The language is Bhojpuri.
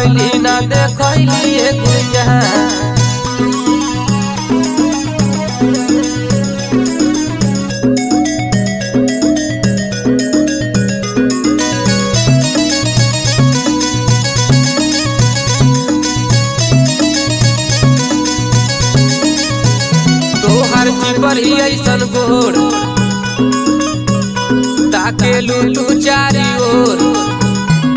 करैली ना देखैली गुइया। तोहर जीवर ही ऐसन गोर ताके लू तू चारी ओर।